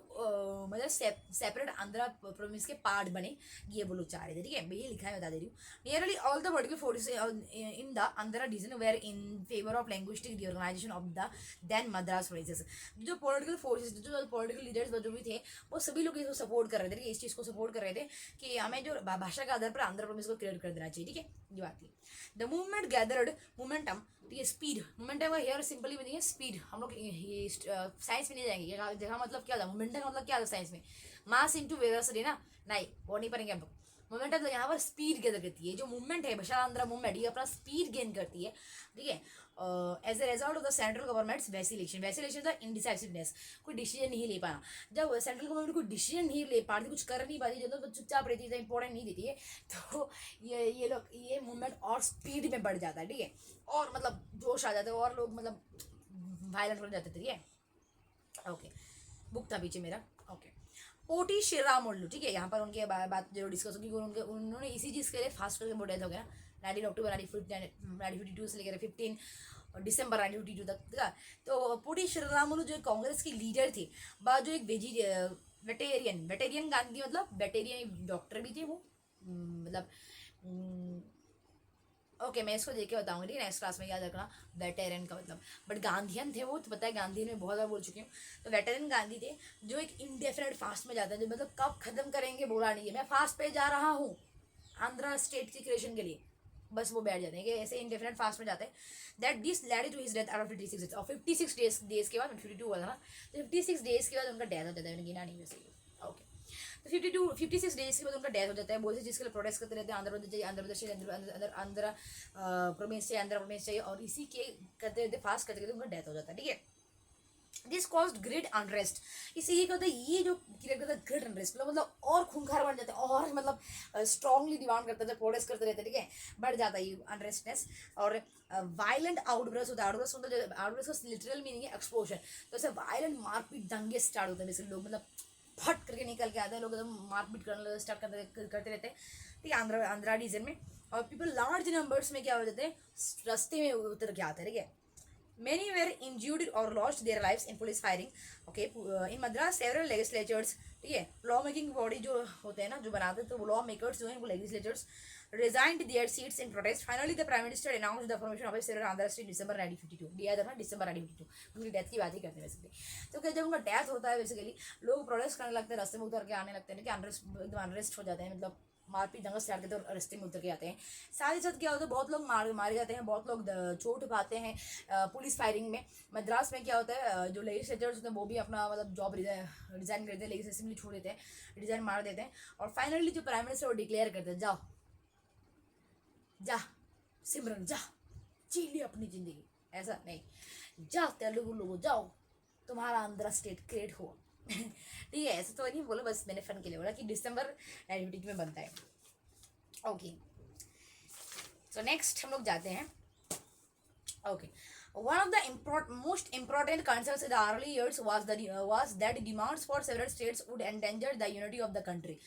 मतलब सेपरेट आंध्रा प्रोविंस के पार्ट बने, ये वो लोग चाह रहे थे, ठीक है। ये लिखा है, बता दे रही हूँ। Nearly all the political forces in the Andhra region were in favour of linguistic reorganisation of the then Madras provinces. जो पॉलिटिकल फोर्सेस, जो पॉलिटिकल लीडर्स जो भी थे, वो सभी लोग इसको सपोर्ट कर रहे थे, इस चीज़ को सपोर्ट कर रहे थे कि हमें जो भाषा के आधार पर आंध्र प्रोविंस को क्रिएट कर देना चाहिए, ठीक है। ये बात थी। द मूवमेंट गैदर्ड मोमेंटम, ठीक है। Speed momentum here simply meaning है स्पीड। हम लोग ये साइंस में नहीं जाएंगे, जगह मतलब क्या होता है, मोमेंटम का मतलब क्या होता है साइंस में, मास इनटू वेलोसिटी ना, नहीं वो नहीं पढ़ेंगे हम लोग। मोमेंटम तो यहाँ पर स्पीड गैदर करती है, जो मूवमेंट है विशाल आंध्रा मूवमेंट, ये अपना स्पीड गेन करती है, ठीक है। As a result of the central government's vacillation था इंडिसाइसिवनेस, कोई डिसीजन नहीं ले पाना। जब सेंट्रल गवर्नमेंट कोई डिसीजन नहीं ले पाती, कुछ कर नहीं पाती, जब तो चुपचाप रहती है, इंपॉर्टेंट नहीं देती है, तो ये मूवमेंट और स्पीड में बढ़ जाता है, ठीक है। और मतलब जोश आ जाता है और लोग मतलब वायलेंट हो जाते थे, ठीक है। ओके, बुक था पीछे मेरा, ओके। पोटी श्रीरामुलु, ठीक है। यहाँ पर उनके बात जरूर डिस्कस होगी, उन्होंने इसी चीज़ के लिए फास्ट करके वो डेथ हो गया ना, 19 अक्टूबर 1952 से लेकर 15 दिसंबर 1952 तक का। तो पुटी श्रीरामुलु जो कांग्रेस की लीडर थी, जो एक वेटेरियन वेटेरियन गांधी, मतलब वेटेरियन डॉक्टर भी थे वो, मतलब ओके मैं इसको देख के बताऊंगी, ठीक है, नेक्स्ट क्लास में याद रखना वेटेरियन का मतलब। बट गांधीयन थे वो, तो पता है गांधी में बहुत बार बोल चुकी हूँ। तो वेटेरियन गांधी थे जो एक इंडेफिनेट फास्ट में जाते हैं, जो मतलब कब खत्म करेंगे बोला नहीं है, मैं फास्ट पे जा रहा हूँ आंध्रा स्टेट की क्रिएशन के लिए, बस वो बैठ जाते हैं कि ऐसे इंडेफिनेट फास्ट में जाते हैं। That this led to his death out 56 और 56 डेज के बाद 52 हुआ था ना, तो 56 डेज के बाद उनका डेथ हो जाता है, गिना नहीं वैसे। ओके, तो 56 डेज के बाद उनका डेथ हो जाता है। बहुत सी चीज़ के लिए प्रोटेस्ट करते रहते हैं, आंध्र प्रदेश चाहिए, आंध्र प्रदेश चाहिए, आंध्र प्रदेश चाहिए, आंध्र प्रदेश चाहिए, और इसी के करते रहते फास्ट करते करते उनका डेथ हो जाता है, ठीक है। दिस कॉज्ड ग्रेट अनरेस्ट, इससे ये क्या होता है, ये जो क्रिएट करता है ग्रेट अनरेस्ट, मतलब और खूंखार बन जाते हैं, और मतलब स्ट्रांगली डिमांड करते हैं, प्रोटेस्ट करते रहते हैं, ठीक है, बढ़ जाता है ये अनरेस्टनेस। और वायलेंट आउटब्रेस्ट होता है, आउटब्रेस्ट मतलब आउटब्रेस्ट का लिटरल मीनिंग है एक्सप्लोजन, तो ऐसे वायलेंट मारपीट दंगे स्टार्ट होते हैं, जैसे लोग मतलब फट करके निकल के आते हैं, लोग एकदम मारपीट करने स्टार्ट करते रहते हैं, ठीक है, आंध्रा रीजन में। और पीपल लार्ज नंबर्स में क्या हो जाते हैं, रास्ते में उतर के आते हैं, ठीक है। Many were injured or lost their lives in police firing. Okay, in Madras several legislatures, ठीक है, लॉ मेकिंग बॉडी जो होते हैं ना, जो बनाते हैं, तो वो लॉ मेकर्स जो हैं वो legislators resigned their seats in protest. Finally, the Prime Minister announced the formation of a several Andhra State December 1952. दिया था ना दिसंबर 1952, उनकी डेथ की बात ही करते हैं बेसिकली। तो क्या जब उनका डेथ होता है बेसिकली लोग प्रोटेस्ट करने लगते हैं, रास्ते में उतर के आने लगते हैं कि एकदम अनरेस्ट हो जाते हैं, मतलब मारपीट दंगा स्टार्ट करते हैं और रास्ते में उतर के आते हैं। साथ ही साथ क्या होता है, बहुत लोग मारे जाते हैं, बहुत लोग चोट पाते हैं पुलिस फायरिंग में। मद्रास में क्या होता है, जो लेजिस्लेटर्स होते हैं वो भी अपना मतलब जॉब रिजाइन करते हैं, लेजिस्लेटिव असेंबली छोड़ देते हैं, रिजाइन मार देते हैं। और फाइनली जो प्राइम मिनिस्टर वो डिक्लेयर करते हैं, जाओ जा सिमरन जा जी ले अपनी जिंदगी, ऐसा नहीं, जा तेलुगु लोगो जाओ तुम्हारा आंध्रा स्टेट क्रिएट हो। ठीक है, ऐसा तो नहीं बोला, बस मैंने फन के लिए बोला कि दिसंबर 1952 में बनता है। ओके, सो नेक्स्ट हम लोग जाते हैं। Okay, one of the most important concerns in the early years was that demands for several states would endanger the unity of the country.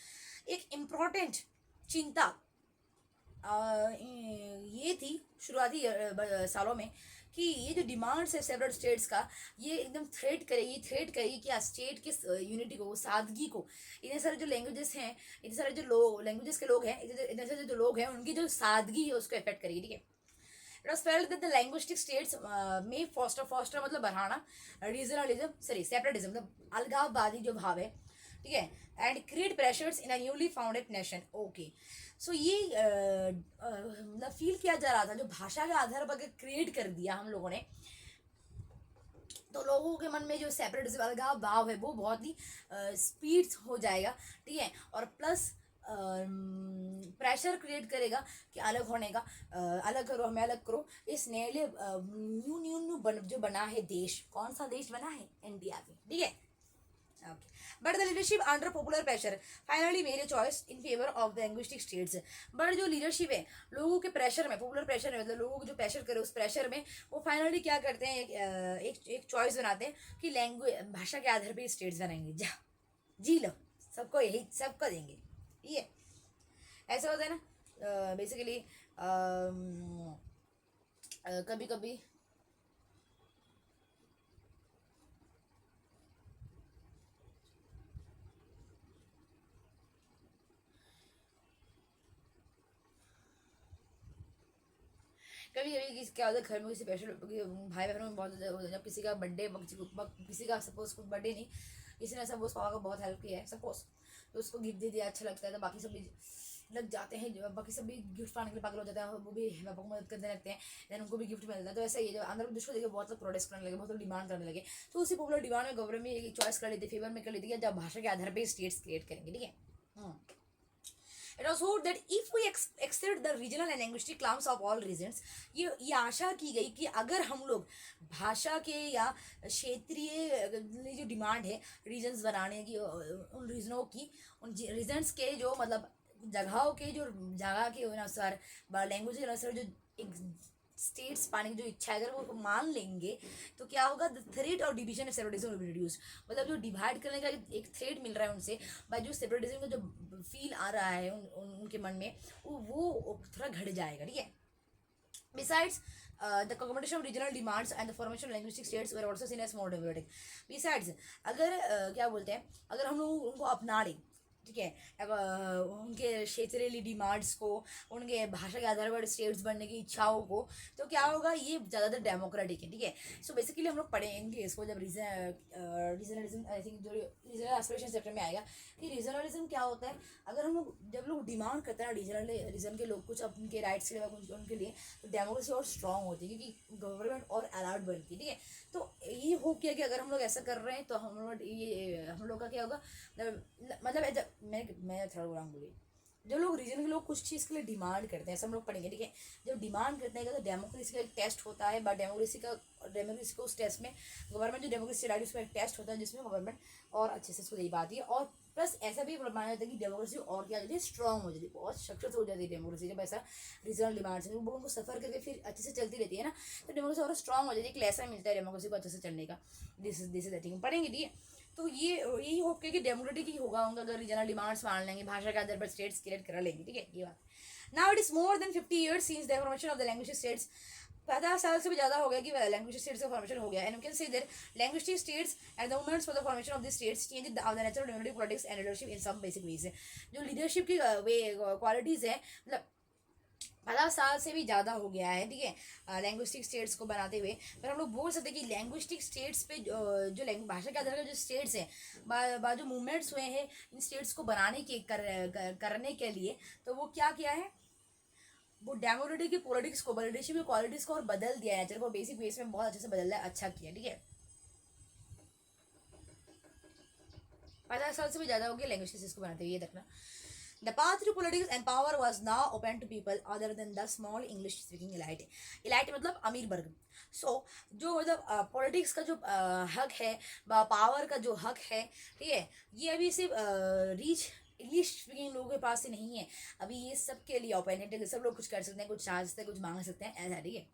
एक इम्पोर्टेंट चिंता ये थी शुरुआती सालों में कि ये जो डिमांड्स है सेवरल स्टेट्स का, ये एकदम थ्रेट करेगी कि स्टेट के यूनिटी को, सादगी को। इतने सारे जो लैंग्वेजेस हैं, इतने सारे जो लोग लैंग्वेजेस के लोग हैं, इतने सारे जो लोग हैं, उनकी जो सादगी है उसको इफेक्ट करेगी, ठीक है। It was felt that the linguistic states में फॉस्टर मतलब बढ़ाना रीजनलिज्म, सेपरेटिज्म मतलब अलगाववादी जो भाव है, ठीक है, and create pressures in a newly founded nation. Okay, so ये मतलब फील किया जा रहा था, जो भाषा के आधार पर क्रिएट कर दिया हम लोगों ने, तो लोगों के मन में जो सेपरेटिज्म अलगाव भाव है वो बहुत ही स्पीड हो जाएगा, ठीक है। और प्लस प्रेशर क्रिएट करेगा कि अलग होने का, अलग करो हमें अलग करो, इस नए न्यू जो बना है देश, कौन सा देश बना है, इंडिया में, ठीक है। But the leadership under popular pressure finally made a choice in favour of the linguistic states. But जो लीडरशिप है लोगों के प्रेशर में, पॉपुलर प्रेशर में, मतलब लोगों को जो प्रेशर करे उस प्रेशर में, वो फाइनली क्या करते हैं, एक चॉइस बनाते हैं कि लैंग्वेज भाषा के आधार पर स्टेट्स बनाएंगे, जा जी लो, सबको यही सबको देंगे, ठीक है। ऐसा होता है ना बेसिकली कभी कभी कभी कभी क्या होता है, घर में किसी स्पेशल भाई बहनों में बहुत ज़्यादा होता है, जब किसी का बर्थडे, किसी का सपोज कुछ बर्थडे नहीं, किसी ने सपोज पापा का बहुत हेल्प किया है सपोज, तो उसको गिफ्ट दे दिया, अच्छा लगता है, तो बाकी सब भी लग जाते हैं, बाकी सब भी गिफ्ट पाने के लिए पागल हो जाते हैं, वो भी पापा को मदद करने लगते हैं, देन उनको भी गिफ्ट मिलता है। तो ऐसा ही जो आंध्र प्रदेश को देखिए बहुत लोग प्रोटेस्ट करने लगे, बहुत लोग डिमांड करने लगे, तो उसी पॉपुलर डिमांड में गवर्नमेंट में एक चॉइस कर लेती, फेवर में कर लेती है, जब भाषा के आधार पर स्टेट्स क्रिएट करेंगे, ठीक है। It was hoped that if we accept the regional and linguistic claims of all regions, ये आशा की गई कि अगर हम लोग भाषा के या क्षेत्रीय जो डिमांड है रीजन्स बनाने की, उन रीजनों की, उन रीजन्स के जो मतलब जगहों के जो जगह के अनुसार, लैंग्वेज के अनुसार जो एक स्टेट्स पाने की जो इच्छा है, अगर वो मान लेंगे तो क्या होगा, द थ्रेट और division separatism will be reduce. मतलब जो डिवाइड करने का एक थ्रेट मिल रहा है उनसे, बाय जो सेपरेटिज्म का जो फील आ रहा है उनके मन में, वो थोड़ा घट जाएगा, ठीक है। Besides, the combination of regional demands and the formation of linguistic states were also seen as more democratic. Besides, अगर क्या बोलते हैं, अगर हम लोग उनको अपना लें, ठीक है, उनके क्षेत्रीय डिमांड्स को, उनके भाषा के आधार पर स्टेट्स बनने की इच्छाओं को, तो क्या होगा, ये ज़्यादातर डेमोक्रेटिक है, ठीक है. सो बेसिकली हम लोग पढ़ेंगे इसको जब रीजनलिज्म, आई थिंक जो रीजनल एस्पिरेशन चैप्टर में आएगा कि रीजनलिज्म क्या होता है. अगर हम लोग जब लोग डिमांड करते हैं रीजन के लोग कुछ उनके राइट्स के लिए उनके लिए, तो डेमोक्रेसी और स्ट्रांग होती है क्योंकि गवर्नमेंट और अलर्ट बनती है, ठीक है. तो ये होप किया कि अगर हम लोग ऐसा कर रहे हैं तो हम लोग का क्या होगा, मतलब मैं थोड़ा रॉन्ग बोली. जब लोग रीजन के लोग कुछ चीज़ के लिए डिमांड करते हैं, सब लोग पढ़ेंगे, ठीक है. जब डिमांड करते हैं तो डेमोक्रेसी का एक टेस्ट होता है, बट डेमोक्रेसी को उस टेस्ट में गवर्नमेंट जो डेमोक्रेसी राइट उसका एक टेस्ट होता है जिसमें गवर्नमेंट और अच्छे से उसको दे पाती है. और प्लस ऐसा भी माना जाता है कि डेमोक्रेसी और क्या हो जाती है, स्ट्रांग हो जाती है, बहुत सशक्त हो जाती है डेमोक्रेसी जब ऐसा रीजनल डिमांड्स है वो उनको सफ़र करके फिर अच्छे से चलती रहती है ना. तो डेमोक्रेसी और स्ट्रांग हो जाती है, एक ऐसा मिलता है डेमोक्रेसी को अच्छे से चलने का. दिस इज द थिंग पढ़ेंगे, ठीक है. तो ये यही होप कि डेमोक्रेटिक ही होगा उनका अगर रीजनल डिमांड्स मान लेंगे, भाषा के आधार पर स्टेट्स क्रिएट कर लेंगे, ठीक है. ये बात. Now it is more than 50 years since the formation of the language states. 50 साल से भी ज़्यादा हो गया कि लैंग्वेज स्टेट्स का फॉर्मेशन हो गया. And you can say their language states and the movements for the formation of the states change the natural democratic politics and leadership in some basic ways. जो लीडरशिप की वे qualities है, मतलब 50 साल से भी ज़्यादा हो गया है, ठीक है, लैंग्विस्टिक स्टेट्स को बनाते हुए. पर हम लोग बोल सकते हैं कि लैंग्विस्टिक स्टेट्स पे जो भाषा के आधार पर जो स्टेट्स हैं, जो मूवमेंट्स हुए हैं इन स्टेट्स को बनाने के करने के लिए, तो वो क्या किया है, वो डेमोक्रेटिक की पॉलिटिक्स को, लीडरशिप की क्वालिटीज़ को और बदल दिया है, को बेसिक बेस में बहुत अच्छे से बदल दिया, अच्छा किया, ठीक है. 50 साल से भी ज़्यादा हो गया लैंग्वेज स्टेट्स को बनाते हुए, ये देखना. The path to politics and power was now open to people other than the small English speaking elite. Elite मतलब अमीर वर्ग. So जो मतलब पॉलिटिक्स का जो हक है, पावर का जो हक है, ठीक है, ये अभी सिर्फ रीच इंग्लिश स्पीकिंग लोगों के पास से नहीं है. अभी ये सबके लिए ओपन है, ठीक है. सब लोग कुछ कर सकते हैं, कुछ चाह सकते हैं, कुछ मांग सकते हैं, ऐसा, ठीक है.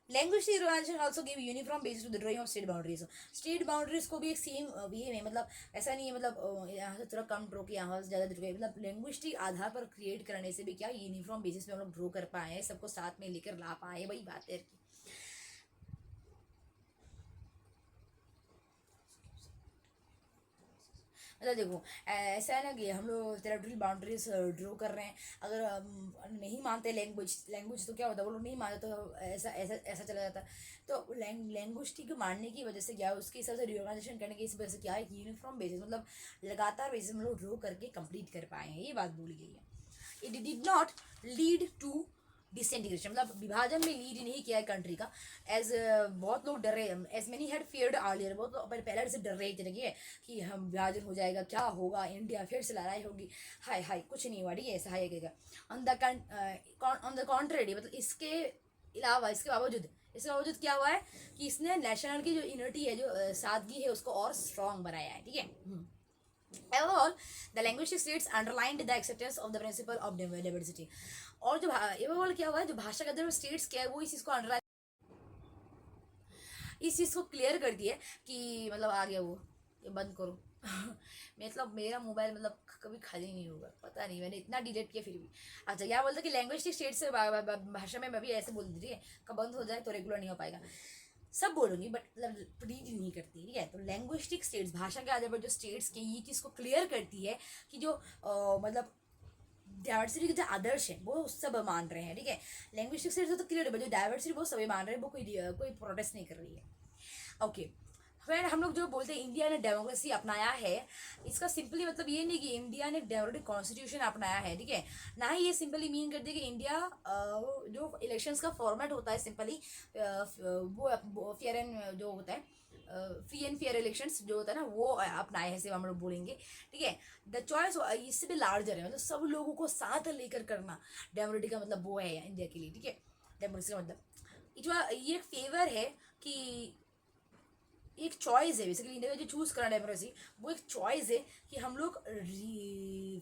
Language revision also give uniform basis to the drawing of state boundaries. State boundaries को भी एक सेम वे में, मतलब ऐसा नहीं है, मतलब यहाँ से थोड़ा कम ड्रो किया, यहाँ से ज़्यादा ड्रो किया, मतलब लैंग्वेज आधार पर क्रिएट करने से भी क्या यूनिफॉर्म बेसिस पे हम लोग ड्रो कर पाए हैं, सबको साथ में लेकर ला पाए, वही बात है. मतलब देखो, ऐसा है ना कि हम लोग टेरिटोरियल बाउंड्रीज ड्रॉ कर रहे हैं. अगर नहीं मानते लैंग्वेज तो क्या होता है, वो लोग नहीं मानते तो ऐसा ऐसा ऐसा चला जाता. तो लैंग्वेज को मानने की वजह से क्या है, उसके हिसाब से रिओर्गनाइजेशन करने की वजह से क्या है, यूनिफॉर्म बेसिस, मतलब लगातार बेसिस हम लोग ड्रॉ करके कंप्लीट कर पाए हैं, ये बात बोली गई है. It did not lead to disintegration, मतलब विभाजन में लीड नहीं किया है कंट्री का. एज बहुत लोग डर रहे, as many had feared earlier, बहुत लोग पहले से डर रहे थे, ठीक है, कि हम विभाजन हो जाएगा, क्या होगा, इंडिया फिर से लड़ाई होगी. हाय हाय, कुछ नहीं हुआ, ठीक है, ऐसा हाय. ऑन द कॉन्ट्रेरी, मतलब इसके अलावा, इसके बावजूद क्या हुआ है कि इसने नेशनल की जो यूनिटी है, जो सादगी है, उसको और स्ट्रॉन्ग बनाया है, ठीक है. Overall, the linguistic states underlined the acceptance of the principle of diversity. और जो overall क्या हुआ है, जो भाषा का जो स्टेट्स क्या है, वो इस चीज़ को अंडरलाइन, इस चीज़ को क्लियर कर दिया कि मतलब आ गया वो, ये बंद करो. मतलब मेरा मोबाइल मतलब कभी खाली नहीं होगा, पता नहीं मैंने इतना डिलीट किया फिर भी. अच्छा, क्या बोलते कि लैंग्वेज स्टेट से भाषा में मैं भी ऐसे बोल दी है, कब बंद हो जाए तो रेगुलर नहीं हो पाएगा. सब बोलूंगी बट मतलब रीड नहीं करती, ठीक है. तो लैंग्विस्टिक स्टेट्स, भाषा के आधार पर जो स्टेट्स के, ये चीज़ को क्लियर करती है कि जो मतलब डाइवर्सिटी के जो आदर्श है वो सब मान रहे हैं, ठीक है. लैंग्विस्टिक स्टेट्स तो क्लियर है, जो डाइवर्सिटी वो सभी मान रहे हैं, वो कोई प्रोटेस्ट नहीं कर रही है. ओके, फिर हम लोग जो बोलते हैं इंडिया ने डेमोक्रेसी अपनाया है, इसका सिंपली मतलब ये नहीं कि इंडिया ने डेमोक्रेटिक कॉन्स्टिट्यूशन अपनाया है, ठीक है. ना ही ये सिंपली मीन करती है कि इंडिया जो इलेक्शंस का फॉर्मेट होता है सिंपली वो फेयर एंड जो होता है, फ्री एंड फेयर इलेक्शंस जो होता है ना, वो अपनाए हैं, सिर्फ हम लोग बोलेंगे, ठीक है. द चॉइस इससे भी लार्जर है, मतलब सब लोगों को साथ लेकर करना डेमोक्रेसी का मतलब वो है इंडिया के लिए, ठीक है. डेमोक्रेसी का मतलब ये एक फेवर है कि एक चॉइस है बेसिकली इंडिया का जो चूज़ करना डेमोक्रेसी, वो एक चॉइस है कि हम लोग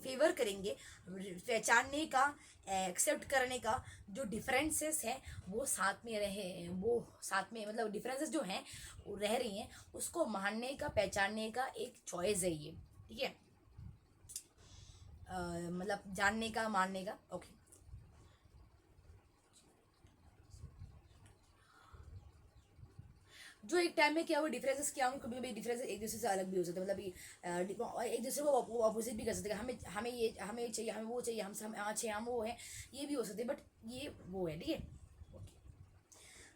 फेवर करेंगे पहचानने का, एक्सेप्ट करने का, जो डिफरेंसेस हैं वो साथ में रहे, वो साथ में मतलब डिफरेंसेस जो हैं वो रह रही हैं, उसको मानने का, पहचानने का एक चॉइस है ये, ठीक है. मतलब जानने का, मानने का. ओके, जो एक टाइम में क्या हुआ डिफरेंसेस क्या होंगे, कभी कभी डिफरेंसेस एक दूसरे से अलग भी हो सकते हैं, मतलब एक दूसरे को अपोजिट भी कर सकते हैं, हमें ये चाहिए, हमें वो चाहिए, हम अच्छे हम वो है, ये भी हो सकते हैं, बट ये वो है, ठीक है।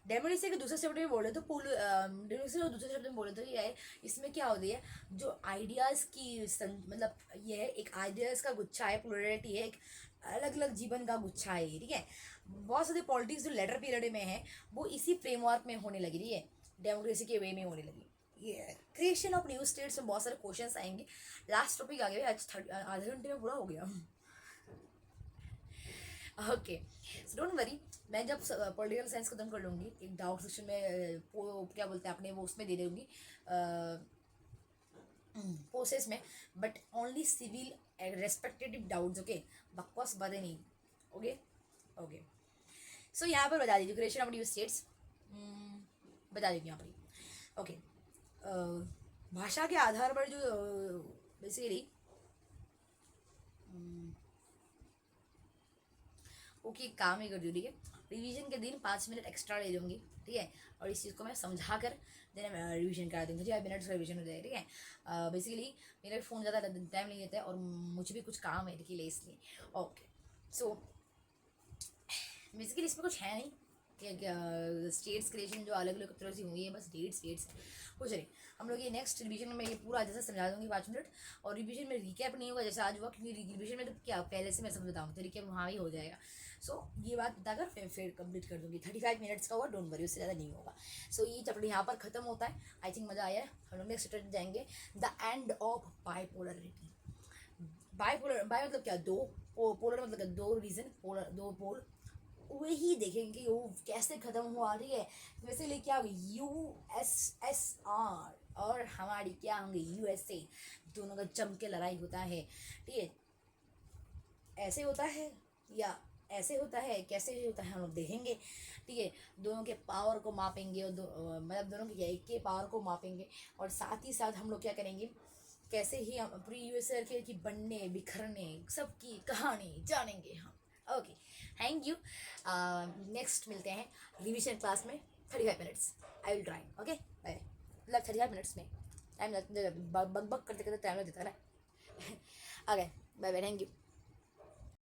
डेमोक्रेसी के दूसरे शब्द में बोले तो डेमोक्रेसी को दूसरे शब्द में बोले तो ये है, इसमें क्या होती है, जो आइडियाज़ की मतलब ये है एक आइडियाज़ का गुच्छा है, प्लुरलिटी है, एक अलग अलग जीवन का गुच्छा है, ठीक है। बहुत सारी पॉलिटिक्स जो लेटर पीरियड में है वो इसी फ्रेमवर्क में होने लगी, ठीक है, डेमोक्रेसी के वे में होने लगी। ये क्रिएशन ऑफ न्यू स्टेट्स में बहुत सारे क्वेश्चंस आएंगे। लास्ट टॉपिक आ गया, आज आधे घंटे में पूरा हो गया। ओके, सो डोंट वरी, मैं जब पॉलिटिकल साइंस खत्म कर लूँगी एक डाउट सेक्शन में क्या बोलते हैं अपने वो उसमें दे दूँगी प्रोसेस में, but only civil respective doubts, okay, बकवास बातें नहीं, ओके ओके। सो यहाँ पर बता दीजिए क्रिएशन ऑफ न्यू स्टेट्स, बता दीजिए यहाँ पर, ओके। भाषा के आधार पर जो बेसिकली ओके काम ही कर दूँ, ठीक है। रिवीजन के दिन 5 मिनट एक्स्ट्रा ले दूँगी, ठीक है, और इस चीज़ को मैं समझा कर देन मैं रिवीजन करा दूँगी, 5 मिनट्स का रिवीजन हो जाएगा, ठीक है। बेसिकली मेरा फ़ोन ज़्यादा टाइम नहीं लेता है और मुझे भी कुछ काम है देखिए इसलिए, ओके। सो बेसिकली इसमें कुछ है नहीं कि स्टेट्स क्रिएशन जो अलग अलग तरह से हुई है, बस स्टेट्स कुछ नहीं। हम लोग ये नेक्स्ट रिवीजन में मैं ये पूरा जैसे समझा दूंगी 5 मिनट, और रिवीजन में रिकैप नहीं होगा जैसे आज हुआ, क्योंकि रिवीजन में तो क्या पहले से मैं समझाऊँ तो रिकैप वहाँ ही हो जाएगा। सो ये बात बताकर फिर कंप्लीट कर दूंगी, 35 मिनट्स का होगा, डोंट वरी, उससे ज़्यादा नहीं होगा। सो ये चैप्टर यहाँ पर खत्म होता है, आई थिंक मज़ा आया है। हम लोग नेक्स्ट चैप्टर जाएंगे, द एंड ऑफ बाइपोलरिटी। बाई मतलब क्या, दो, पोलर मतलब क्या, दो रीजन, पोलर दो पोल, वही देखेंगे कि वो कैसे खत्म हुआ, ठीक है। वैसे लिए क्या USSR और हमारी क्या होंगे USA, दोनों का जम के लड़ाई होता है, ठीक है। ऐसे होता है या ऐसे होता है, कैसे होता है हम लोग देखेंगे, ठीक है। दोनों के पावर को मापेंगे और मतलब दोनों के एक के पावर को मापेंगे, और साथ ही साथ हम लोग क्या करेंगे, कैसे ही हम पूरी यूएसआर के की बनने बिखरने सबकी कहानी जानेंगे हम, ओके। थैंक यू, नेक्स्ट मिलते हैं रिविजन क्लास में, 35 minutes I will try, okay bye. मतलब 35 मिनट्स में टाइम बग बग करते करते टाइम लग देता है ना। Okay bye bye, thank you.